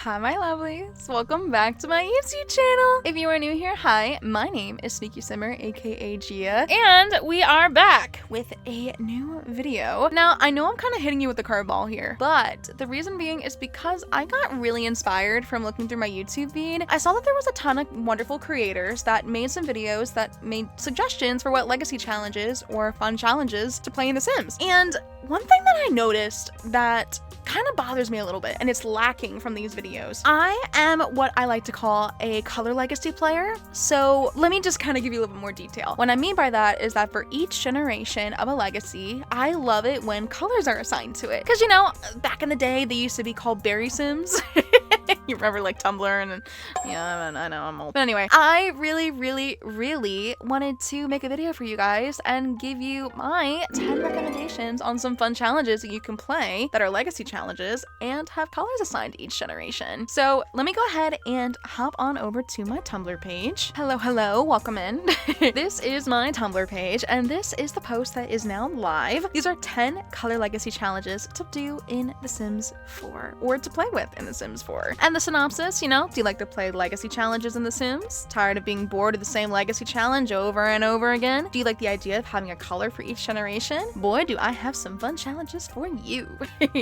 Hi my lovelies, welcome back to my YouTube channel. If you are new here, hi, my name is Sneaky Simmer, aka Gia, and we are back with a new video. Now, I know I'm kind of hitting you with the curveball here, but the reason being is because I got really inspired from looking through my YouTube feed. I saw that there was a ton of wonderful creators that made some videos that made suggestions for what legacy challenges or fun challenges to play in The Sims. And one thing that I noticed that kind of bothers me a little bit, and it's lacking from these videos. I am what I like to call a color legacy player. So let me just kind of give you a little bit more detail. What I mean by that is that for each generation of a legacy, I love it when colors are assigned to it. Because, you know, back in the day, they used to be called berry sims. You remember like Tumblr and yeah, I know I'm old. But anyway, I really wanted to make a video for you guys and give you my 10 recommendations on some fun challenges that you can play that are legacy challenges and have colors assigned to each generation. So let me go ahead and hop on over to my Tumblr page. Hello, welcome in. This is my Tumblr page and this is the post that is now live. These are 10 color legacy challenges to do in The Sims 4 or to play with in The Sims 4. And the synopsis, you know, do you like to play legacy challenges in The Sims? Tired of being bored of the same legacy challenge over and over again? Do you like the idea of having a color for each generation? Boy, do I have some fun challenges for you.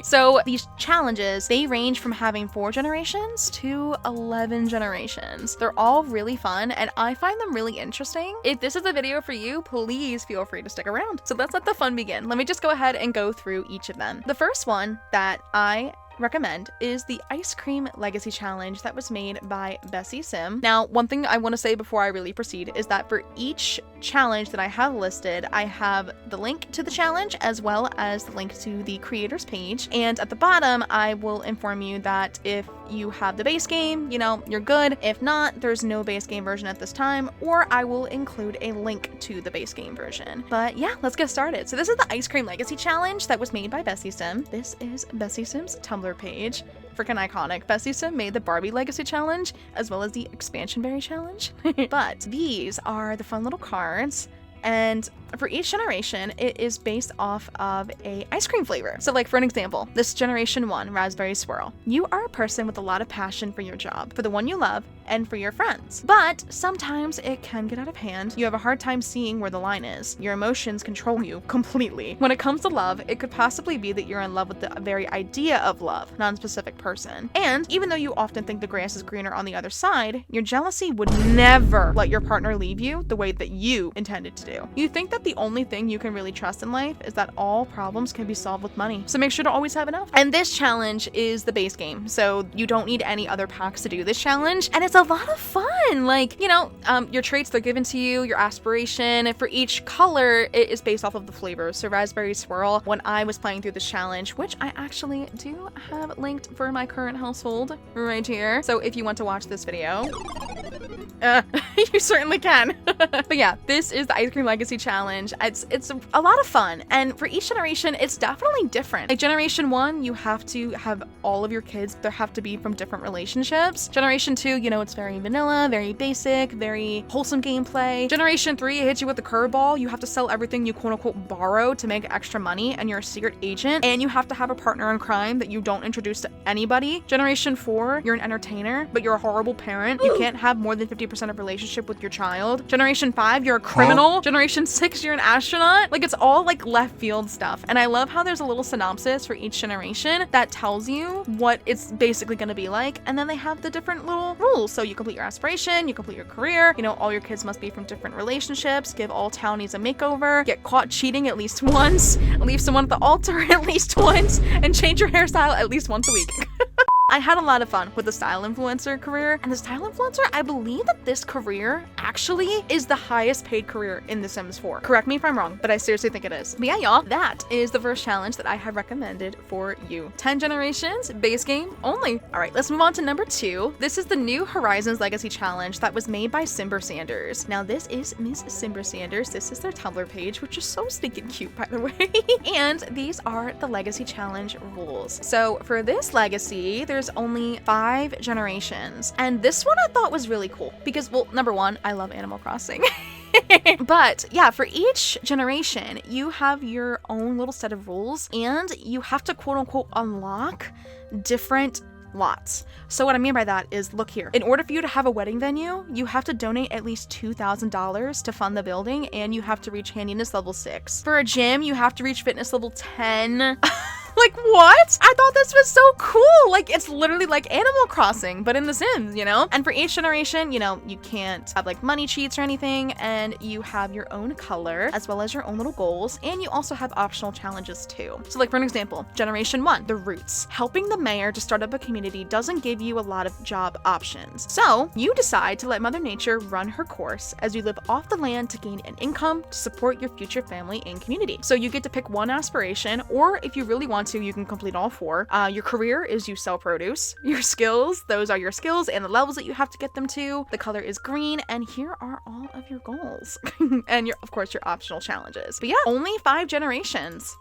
So these challenges, they range from having 4 generations to 11 generations. They're all really fun and I find them really interesting. If this is a video for you, please feel free to stick around. So let's let the fun begin. Let me just go ahead and go through each of them. The first one that I recommend is the ice cream legacy challenge that was made by Bessie Sim. Now, one thing I want to say before I really proceed is that for each challenge that I have listed, I have the link to the challenge as well as the link to the creator's page. And at the bottom, I will inform you that if you have the base game, you know, you're good. If not, there's no base game version at this time, or I will include a link to the base game version. But yeah, let's get started. So this is the ice cream legacy challenge that was made by Bessie Sim. This is Bessie Sim's Tumblr page. Freaking iconic. Bessie Sim made the Barbie Legacy Challenge as well as the Expansion Berry Challenge. But these are the fun little cards. And for each generation, it is based off of a ice cream flavor. So like for an example, this generation 1, Raspberry Swirl. You are a person with a lot of passion for your job, for the one you love, and for your friends. But sometimes it can get out of hand. You have a hard time seeing where the line is. Your emotions control you completely. When it comes to love, it could possibly be that you're in love with the very idea of love, non-specific person. And even though you often think the grass is greener on the other side, your jealousy would never let your partner leave you the way that you intended to do. You think that the only thing you can really trust in life is that all problems can be solved with money. So make sure to always have enough. And this challenge is the base game. So you don't need any other packs to do this challenge. And it's a lot of fun. Like, you know, your traits, they're given to you, your aspiration. And for each color, it is based off of the flavor. So Raspberry Swirl, when I was playing through this challenge, which I actually do have linked for my current household right here. So if you want to watch this video, you certainly can. But yeah, this is the ice cream legacy challenge. It's a lot of fun, and for each generation it's definitely different. Like generation 1, you have to have all of your kids, there have to be from different relationships. Generation 2, you know, it's very vanilla, very basic, very wholesome gameplay. Generation 3, it hits you with the curveball. You have to sell everything you quote unquote borrow to make extra money, and you're a secret agent, and you have to have a partner in crime that you don't introduce to anybody. Generation 4, you're an entertainer, but you're a horrible parent. You can't have more than 50% of relationship with your child. Generation 5, you're a criminal. Generation 6, you're an astronaut. Like, it's all like left field stuff. And I love how there's a little synopsis for each generation that tells you what it's basically going to be like. And then they have the different little rules. So you complete your aspiration, you complete your career, you know, all your kids must be from different relationships, give all townies a makeover, get caught cheating at least once, leave someone at the altar at least once, and change your hairstyle at least once a week. I had a lot of fun with the style influencer career, and the style influencer, I believe that this career actually is the highest paid career in The Sims 4. Correct me if I'm wrong, but I seriously think it is. But yeah, y'all, that is the first challenge that I have recommended for you. 10 generations, base game only. All right, let's move on to number 2. This is the New Horizons Legacy Challenge that was made by Simber Sanders. Now, this is Miss Simber Sanders. This is their Tumblr page, which is so stinking cute, by the way. And these are the Legacy Challenge rules. So for this legacy, there's only 5 generations. And this one I thought was really cool because, well, number 1, I love Animal Crossing. But yeah, for each generation, you have your own little set of rules and you have to quote unquote unlock different lots. So what I mean by that is, look here. In order for you to have a wedding venue, you have to donate at least $2,000 to fund the building, and you have to reach handiness level 6. For a gym, you have to reach fitness level 10. Like, what? I thought this was so cool. Like, it's literally like Animal Crossing, but in The Sims, you know? And for each generation, you know, you can't have like money cheats or anything, and you have your own color as well as your own little goals, and you also have optional challenges too. So like, for an example, Generation 1, the roots. Helping the mayor to start up a community doesn't give you a lot of job options. So you decide to let Mother Nature run her course as you live off the land to gain an income to support your future family and community. So you get to pick one aspiration, or if you really want to, you can complete all 4. Your career is you sell produce. Your skills, those are your skills and the levels that you have to get them to. The color is green, and here are all of your goals. And of course, your optional challenges. But yeah, only 5 generations.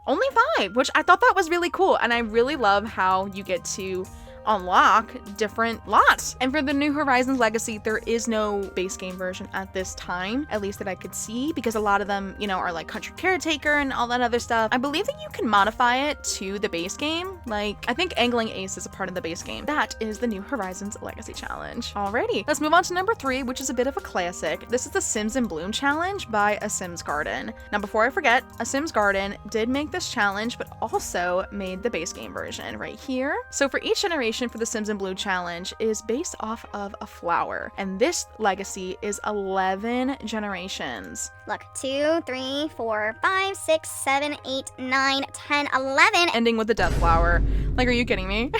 Only 5, which I thought that was really cool. And I really love how you get to unlock different lots. And for the New Horizons Legacy, there is no base game version at this time, at least that I could see, because a lot of them, you know, are like country caretaker and all that other stuff. I believe that you can modify it to the base game. Like, I think angling ace is a part of the base game. That is the New Horizons Legacy challenge. Alrighty, let's move on to number 3, which is a bit of a classic. This is the Sims in Bloom challenge by A Sims Garden. Now, before I forget, A Sims Garden did make this challenge, but also made the base game version right here. So for each generation, for the Sims in Blue challenge is based off of a flower, and this legacy is 11 generations. Look, 2, 3, 4, 5, 6, 7, 8, 9, 10, 11. Ending with the death flower. Like, are you kidding me?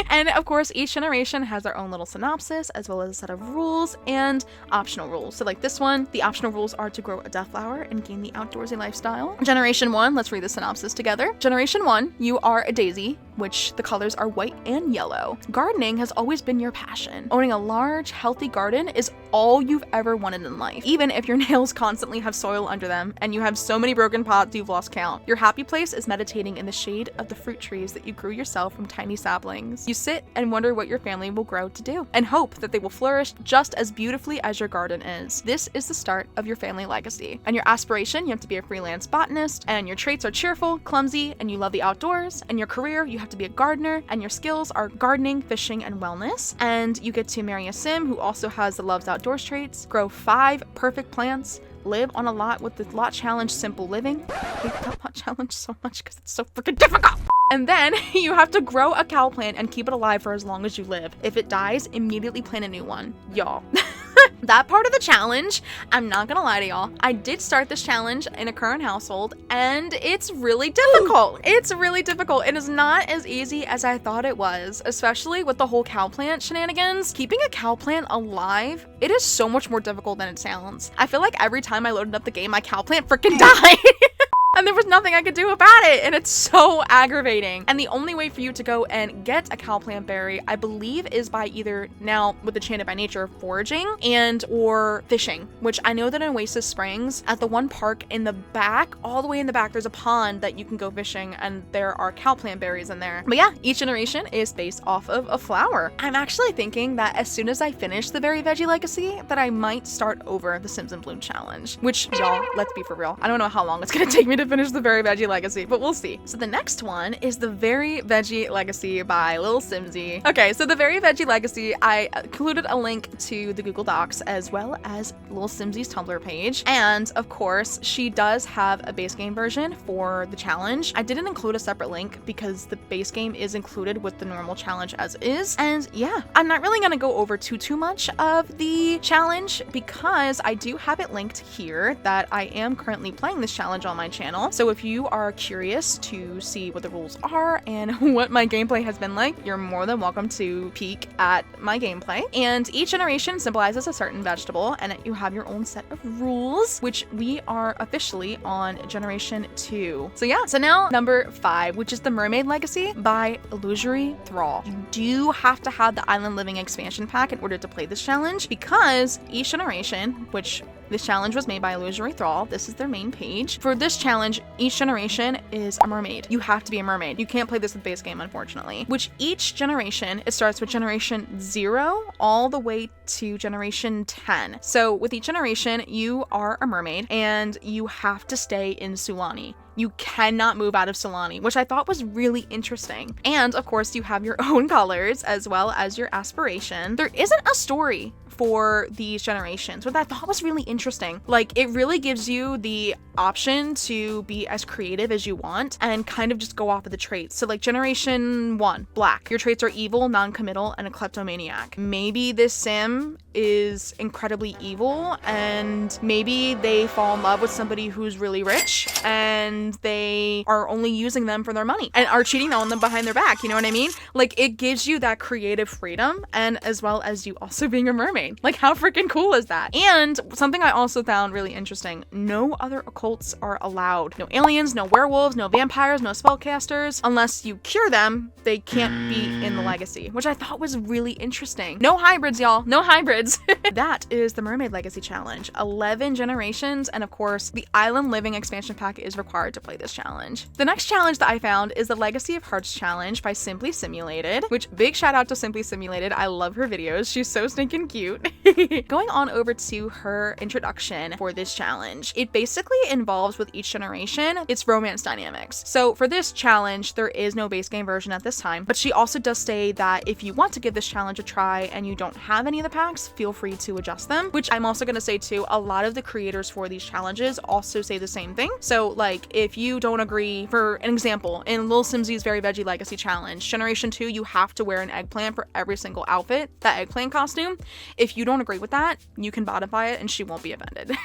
And of course, each generation has their own little synopsis, as well as a set of rules and optional rules. So like this one, the optional rules are to grow a death flower and gain the outdoorsy lifestyle. Generation 1, let's read the synopsis together. Generation 1, you are a daisy, which the colors are white and yellow. Gardening has always been your passion. Owning a large, healthy garden is all you've ever wanted in life, even if your nails constantly have soil under them and you have so many broken pots you've lost count. Your happy place is meditating in the shade of the fruit trees that you grew yourself from tiny saplings. You sit and wonder what your family will grow to do, and hope that they will flourish just as beautifully as your garden is. This is the start of your family legacy. And your aspiration, you have to be a freelance botanist, and your traits are cheerful, clumsy, and you love the outdoors. And your career, you have to be a gardener, and your skills are gardening, fishing, and wellness. And you get to marry a sim who also has the loves outdoors traits, grow 5 perfect plants, live on a lot with the lot challenge simple living. I hate that lot challenge so much because it's so freaking difficult. And then you have to grow a cow plant and keep it alive for as long as you live. If it dies, immediately plant a new one. Y'all. That part of the challenge, I'm not gonna lie to y'all, I did start this challenge in a current household, and it's really difficult. It's really difficult. It is not as easy as I thought it was, especially with the whole cow plant shenanigans. Keeping a cow plant alive, it is so much more difficult than it sounds. I feel like every time I loaded up the game, my cow plant freaking died. And there was nothing I could do about it, and it's so aggravating. And the only way for you to go and get a cow plant berry, I believe, is by either, now with Enchanted by Nature, foraging and or fishing, which I know that in Oasis Springs, at the one park in the back, all the way in the back, there's a pond that you can go fishing, and there are cow plant berries in there. But yeah, each generation is based off of a flower. I'm actually thinking that as soon as I finish the Very Veggie Legacy, that I might start over the Sims in Bloom challenge, which, y'all, let's be for real, I don't know how long it's gonna take me to finish the Very Veggie Legacy, but we'll see. So the next one is the Very Veggie Legacy by Lil Simsy. Okay, so the Very Veggie Legacy, I included a link to the Google Docs as well as Lil Simsy's Tumblr page. And of course, she does have a base game version for the challenge. I didn't include a separate link because the base game is included with the normal challenge as is. And yeah, I'm not really gonna go over too much of the challenge because I do have it linked here that I am currently playing this challenge on my channel. So if you are curious to see what the rules are and what my gameplay has been like, you're more than welcome to peek at my gameplay. And each generation symbolizes a certain vegetable, and you have your own set of rules, which we are officially on generation 2. So yeah, so now number 5, which is the Mermaid Legacy by Illusory Thrall. You do have to have the Island Living expansion pack in order to play this challenge, because each generation, which this challenge was made by Illusory Thrall. This is their main page. For this challenge, each generation is a mermaid. You have to be a mermaid. You can't play this with base game, unfortunately. Which each generation, it starts with generation 0 all the way to generation 10. So with each generation, you are a mermaid and you have to stay in Sulani. You cannot move out of Solani, which I thought was really interesting. And of course, you have your own colors as well as your aspiration. There isn't a story for these generations, which I thought was really interesting. Like, it really gives you the option to be as creative as you want and kind of just go off of the traits. So like generation 1, black, your traits are evil, non-committal, and a kleptomaniac. Maybe this sim is incredibly evil and maybe they fall in love with somebody who's really rich and they are only using them for their money and are cheating on them behind their back, you know what I mean? Like, it gives you that creative freedom, and as well as you also being a mermaid. Like, how freaking cool is that? And something I also found really interesting, no other occults are allowed. No aliens, no werewolves, no vampires, no spellcasters. Unless you cure them, they can't be in the legacy, which I thought was really interesting. No hybrids, y'all. No hybrids. That is the Mermaid Legacy challenge. 11 generations, and of course, the Island Living expansion pack is required to play this challenge. The next challenge that I found is the Legacy of Hearts challenge by Simply Simulated, which big shout out to Simply Simulated. I love her videos. She's so stinking cute. Going on over to her introduction for this challenge, it basically involves with each generation its romance dynamics. So for this challenge, there is no base game version at this time, but she also does say that if you want to give this challenge a try and you don't have any of the packs, feel free to adjust them, which I'm also going to say too, a lot of the creators for these challenges also say the same thing. So like, if you don't agree, for an example, in Lil Simsy's Very Veggie Legacy challenge, generation 2, you have to wear an eggplant for every single outfit, that eggplant costume. If you don't agree with that, you can modify it and she won't be offended.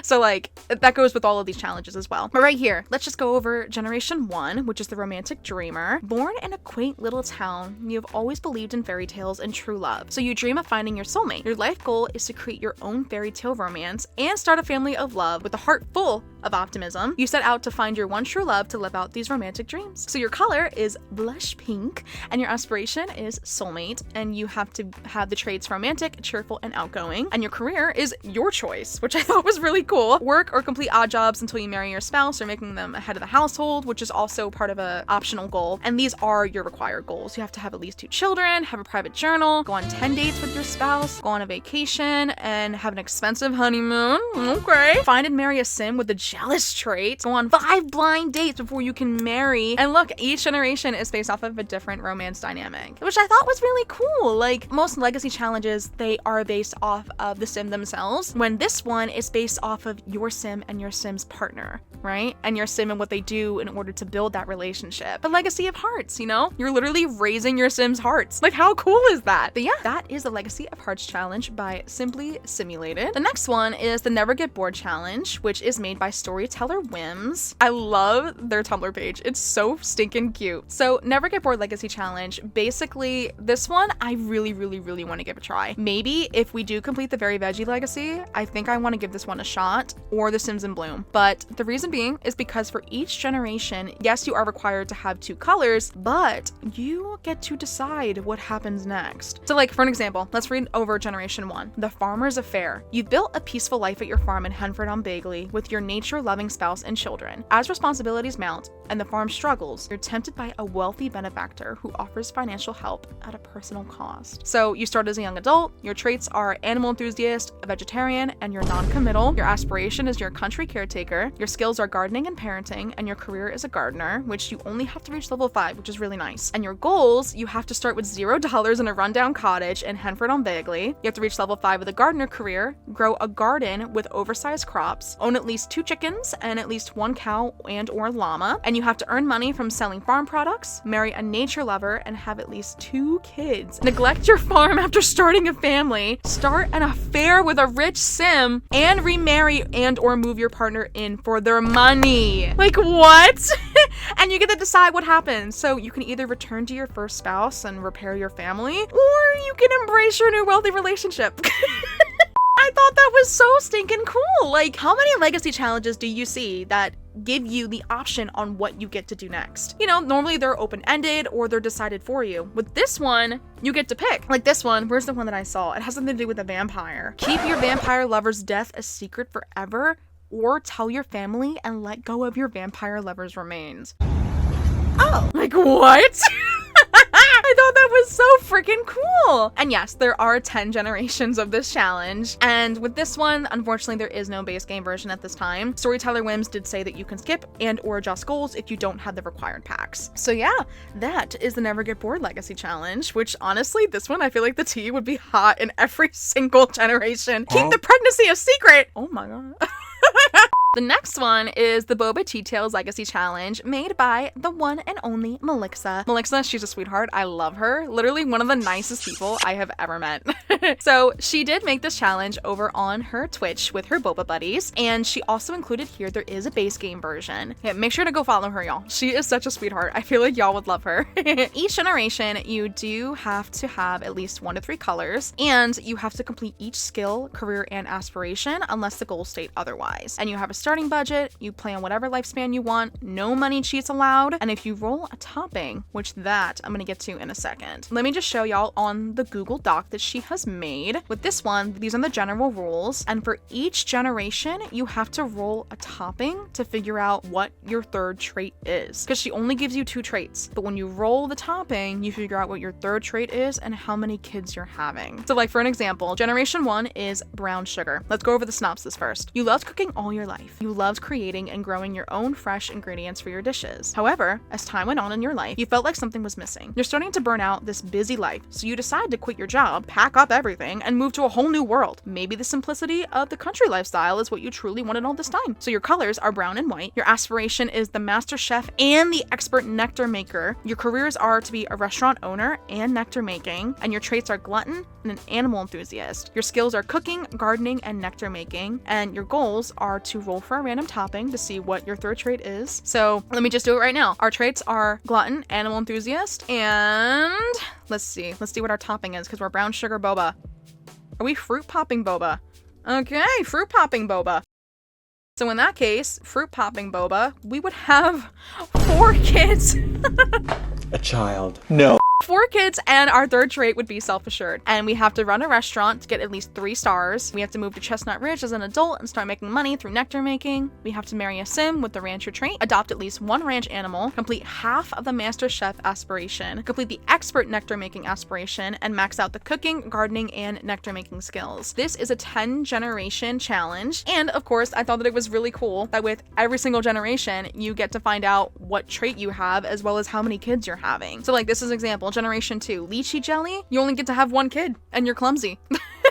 So like, that goes with all of these challenges as well. But right here, let's just go over generation 1, which is the romantic dreamer. Born in a quaint little town, you have always believed in fairy tales and true love. So you dream of finding your soulmate. Your life goal is to create your own fairy tale romance and start a family of love with a heart full of optimism. You set out to find your one true love to live out these romantic dreams. So your color is blush pink and your aspiration is soulmate, and you have to have the traits romantic, cheerful, and outgoing. And your career is your choice, which I thought was really cool. Work or complete odd jobs until you marry your spouse or making them a head of the household, which is also part of a optional goal. And these are your required goals. You have to have at least 2 children, have a private journal, go on 10 dates with your spouse, go on a vacation, and have an expensive honeymoon. Okay. Find and marry a sim with the jealous trait. Go on 5 blind dates before you can marry. And look, each generation is based off of a different romance dynamic, which I thought was really cool. Like, most legacy challenges, they are based off of the sim themselves, when this one is based off of your sim and your sim's partner, right? And your sim and what they do in order to build that relationship. The Legacy of Hearts, you know? You're literally raising your sim's hearts. Like, how cool is that? But yeah, that is the Legacy of Hearts challenge by Simply Simulated. The next one is the Never Get Bored challenge, which is made by Storyteller Whims. I love their Tumblr page. It's so stinking cute. So Never Get Bored Legacy challenge, basically this one I really want to give a try. Maybe if we do complete the Very Veggie Legacy, I think I want to give this one a shot, or the Sims in Bloom. But the reason being is because for each generation, yes, you are required to have 2 colors, but you get to decide what happens next. So like, for an example, let's read over generation 1, the Farmer's Affair. You've built a peaceful life at your farm in Henford-on-Bagley with your nature-loving spouse and children. As responsibilities mount and the farm struggles, you're tempted by a wealthy benefactor who offers financial help at a personal cost. So you start as a young adult, your traits are animal enthusiast, a vegetarian, and you're non-committal. Your aspiration is you're a country caretaker. Your skills are gardening and parenting, and your career is a gardener, which you only have to reach level 5, which is really nice. And your goals, you have to start with $0 in a rundown cottage in Henford-on-Bagley. You have to reach level 5 with a gardener career, grow a garden with oversized crops, own at least 2 chickens and at least 1 cow and or llama, and you have to earn money from selling farm products, marry a nature lover, and have at least 2 kids. Neglect your farm after starting a family, start an affair with a rich sim, and remarry and or move your partner in for their money. Like, what? And you get to decide what happens. So you can either return to your first spouse and repair your family, or you can embrace your new wealthy relationship. I thought that was so stinking cool. Like, how many legacy challenges do you see that give you the option on what you get to do next? You know, normally they're open-ended or they're decided for you. With this one, you get to pick. Like this one, where's the one that I saw? It has something to do with a vampire. Keep your vampire lover's death a secret forever, or tell your family and let go of your vampire lover's remains. Oh, like what? I thought that was so freaking cool. cool. And yes, there are 10 generations of this challenge. And with this one, unfortunately, there is no base game version at this time. Storyteller Whims did say that you can skip and or adjust goals if you don't have the required packs. So yeah, that is the Never Get Bored Legacy Challenge, which honestly, this one, I feel like the tea would be hot in every single generation. Keep the pregnancy a secret. Oh my God. The next one is the Boba Tea Tales Legacy Challenge, made by the one and only Melixa. Melixa, she's a sweetheart. I love her. Literally one of the nicest people I have ever met. So she did make this challenge over on her Twitch with her Boba buddies, and she also included here, there is a base game version. Yeah, make sure to go follow her, y'all. She is such a sweetheart. I feel like y'all would love her. Each generation, you do have to have at least 1 to 3 colors, and you have to complete each skill, career, and aspiration unless the goals state otherwise. And you have a starting budget, you play on whatever lifespan you want, no money cheats allowed, and if you roll a topping, which that I'm gonna get to in a second. Let me just show y'all on the Google Doc that she has made. With this one, these are the general rules, and for each generation, you have to roll a topping to figure out what your third trait is, because she only gives you 2 traits, but when you roll the topping, you figure out what your third trait is and how many kids you're having. So like for an example, generation 1 is brown sugar. Let's go over the synopsis first. You loved cooking all your life. You loved creating and growing your own fresh ingredients for your dishes. However, as time went on in your life, you felt like something was missing. You're starting to burn out this busy life, so you decide to quit your job, pack up everything, and move to a whole new world. Maybe the simplicity of the country lifestyle is what you truly wanted all this time. So your colors are brown and white. Your aspiration is the master chef and the expert nectar maker. Your careers are to be a restaurant owner and nectar making, and your traits are glutton and an animal enthusiast. Your skills are cooking, gardening, and nectar making, and your goals are to roll for a random topping to see what your third trait is. So let me just do it right now. Our traits are glutton, animal enthusiast, and let's see what our topping is, because we're brown sugar boba. Are we fruit popping boba? Okay, fruit popping boba. So in that case, fruit popping boba, we would have 4 kids. A child. No. 4 kids, and our third trait would be self-assured. And we have to run a restaurant to get at least 3 stars. We have to move to Chestnut Ridge as an adult and start making money through nectar making. We have to marry a sim with the rancher trait, adopt at least 1 ranch animal, complete half of the master chef aspiration, complete the expert nectar making aspiration, and max out the cooking, gardening, and nectar making skills. This is a 10 generation challenge. And of course, I thought that it was really cool that with every single generation, you get to find out what trait you have as well as how many kids you're having. So like this is an example. Generation 2, lychee jelly, you only get to have 1 kid and you're clumsy.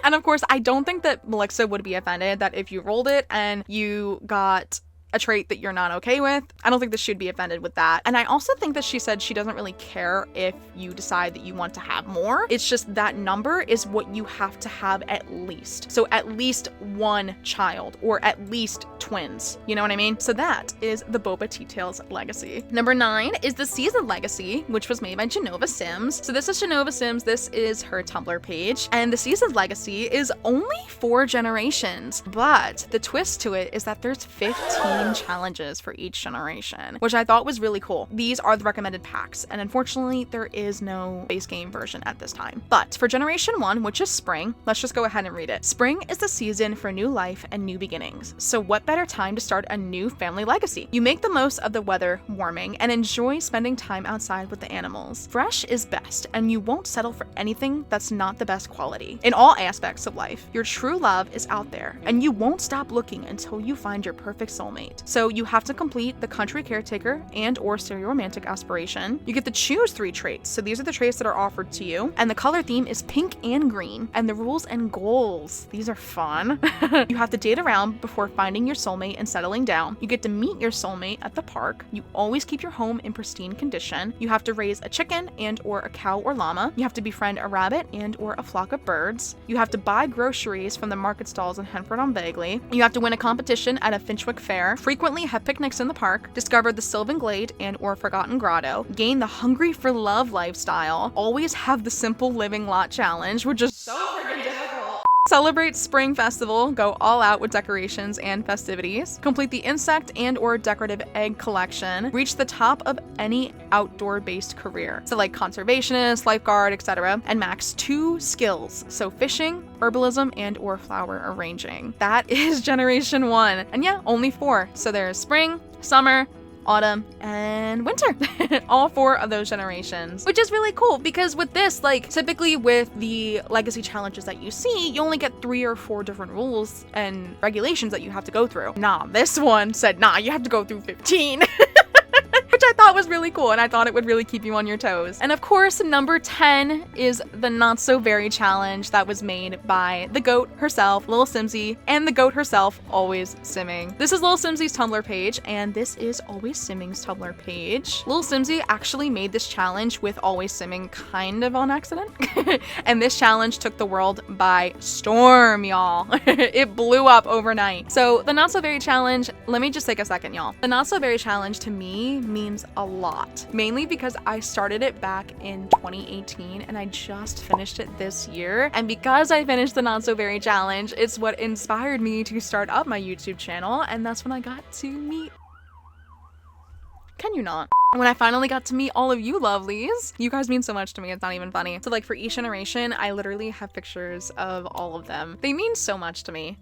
And of course, I don't think that Melixa would be offended that if you rolled it and you got a trait that you're not okay with. I don't think that she'd be offended with that. And I also think that she said she doesn't really care if you decide that you want to have more. It's just that number is what you have to have at least. So at least 1 child or at least twins. You know what I mean? So that is the Boba Tea Tales Legacy. Number 9 is the Season Legacy, which was made by Genova Sims. So this is Genova Sims. This is her Tumblr page. And the Season Legacy is only 4 generations, but the twist to it is that there's 15 challenges for each generation, which I thought was really cool. These are the recommended packs, and unfortunately there is no base game version at this time. But for generation 1, which is spring, let's just go ahead and read it. Spring is the season for new life and new beginnings. So what better time to start a new family legacy? You make the most of the weather warming and enjoy spending time outside with the animals. Fresh is best, and you won't settle for anything that's not the best quality. In all aspects of life, your true love is out there, and you won't stop looking until you find your perfect soulmate. So you have to complete the country caretaker and or serial romantic aspiration. You get to choose 3 traits. So these are the traits that are offered to you. And the color theme is pink and green. And the rules and goals, these are fun. You have to date around before finding your soulmate and settling down. You get to meet your soulmate at the park. You always keep your home in pristine condition. You have to raise a chicken and or a cow or llama. You have to befriend a rabbit and or a flock of birds. You have to buy groceries from the market stalls in Henford-on-Bagley. You have to win a competition at a Finchwick fair. Frequently have picnics in the park, discover the Sylvan Glade and or Forgotten Grotto, gain the Hungry for Love lifestyle, always have the Simple Living Lot Challenge, which is so freaking difficult. Celebrate Spring Festival, go all out with decorations and festivities, complete the insect and or decorative egg collection, reach the top of any outdoor-based career, so like conservationist, lifeguard, etc., and max 2 skills, so fishing, herbalism, and or flower arranging. That is generation 1, and yeah, only 4. So there's spring, summer, autumn, and winter. All 4 of those generations, which is really cool because with this, like typically with the legacy challenges that you see, you only get 3 or 4 different rules and regulations that you have to go through. Nah, this one said, nah, you have to go through 15. Which I thought was really cool, and I thought it would really keep you on your toes. And of course, number 10 is the Not So Very challenge that was made by the goat herself, Lil Simsy, and the goat herself, Always Simming. This is Lil Simsy's Tumblr page, and this is Always Simming's Tumblr page. Lil Simsy actually made this challenge with Always Simming kind of on accident, and this challenge took the world by storm, y'all. It blew up overnight. So the Not So Very challenge, let me just take a second, y'all. The Not So Very challenge to me means a lot, mainly because I started it back in 2018 and I just finished it this year. And because I finished the Not So Very challenge, it's what inspired me to start up my YouTube channel, and that's when I got to meet, can you not? When I finally got to meet all of you lovelies. You guys mean so much to me, it's not even funny. So like for each generation, I literally have pictures of all of them. They mean so much to me.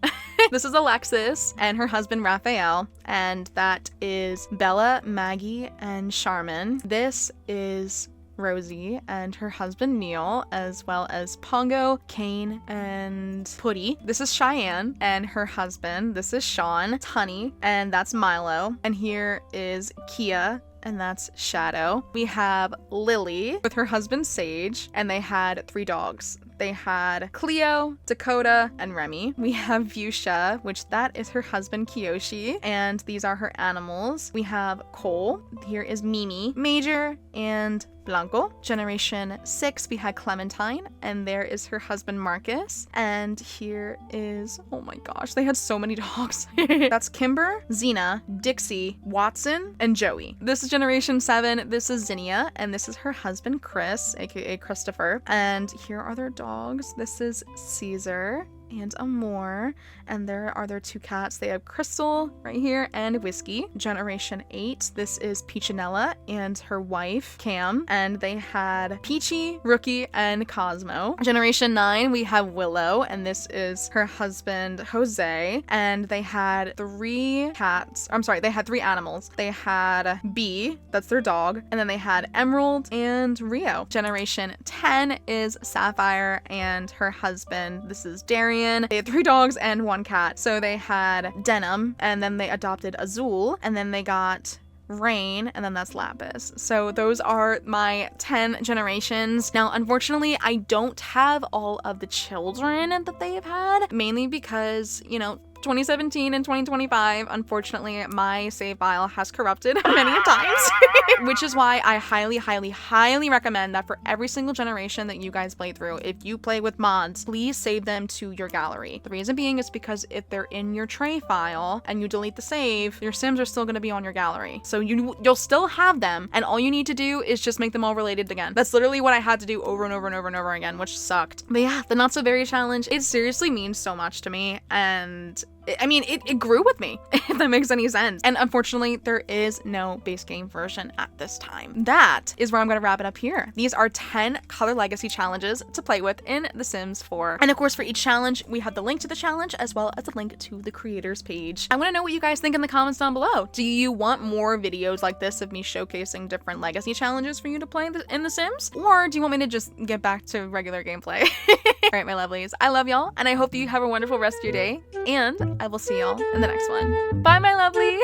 This is Alexis and her husband Raphael, and that is Bella, Maggie, and Charmin. This is Rosie and her husband Neil, as well as Pongo, Kane, and Putty. This is Cheyenne and her husband. This is Sean, Tunny, and that's Milo. And here is Kia, and that's Shadow. We have Lily with her husband Sage, and they had 3 dogs. They had Cleo, Dakota, and Remy. We have Fuchsia, which that is her husband Kiyoshi, and these are her animals. We have Cole. Here is Mimi, Major, and Blanco. Generation 6, we had Clementine, and there is her husband Marcus. And here is, oh my gosh, they had so many dogs. That's Kimber, Xena, Dixie, Watson, and Joey. This is Generation 7. This is Zinnia, and this is her husband Chris, aka Christopher. And here are their dogs. This is Caesar and Amore, and there are their 2 cats. They have Crystal right here and Whiskey. Generation 8, this is Peachinella and her wife Cam, and they had Peachy, Rookie, and Cosmo. Generation 9, we have Willow, and this is her husband Jose, and they had 3 cats. I'm sorry, they had 3 animals. They had Bee, that's their dog, and then they had Emerald and Rio. Generation 10 is Sapphire and her husband. This is Darian. They had 3 dogs and 1 cat. So they had Denim, and then they adopted Azul, and then they got Rain, and then that's Lapis. So those are my 10 generations. Now, unfortunately, I don't have all of the children that they've had, mainly because, you know, 2017 and 2025, unfortunately, my save file has corrupted many times, which is why I highly, highly, highly recommend that for every single generation that you guys play through, if you play with mods, please save them to your gallery. The reason being is because if they're in your tray file and you delete the save, your Sims are still going to be on your gallery. So you'll still have them, and all you need to do is just make them all related again. That's literally what I had to do over and over and over and over again, which sucked. But yeah, the Not So Very challenge, it seriously means so much to me, and I mean, it grew with me, if that makes any sense. And unfortunately, there is no base game version at this time. That is where I'm going to wrap it up here. These are 10 Color Legacy challenges to play with in The Sims 4. And of course, for each challenge, we have the link to the challenge as well as the link to the creators page. I want to know what you guys think in the comments down below. Do you want more videos like this of me showcasing different legacy challenges for you to play in The Sims? Or do you want me to just get back to regular gameplay? All right, my lovelies, I love y'all, and I hope that you have a wonderful rest of your day, and I will see y'all in the next one. Bye, my lovely.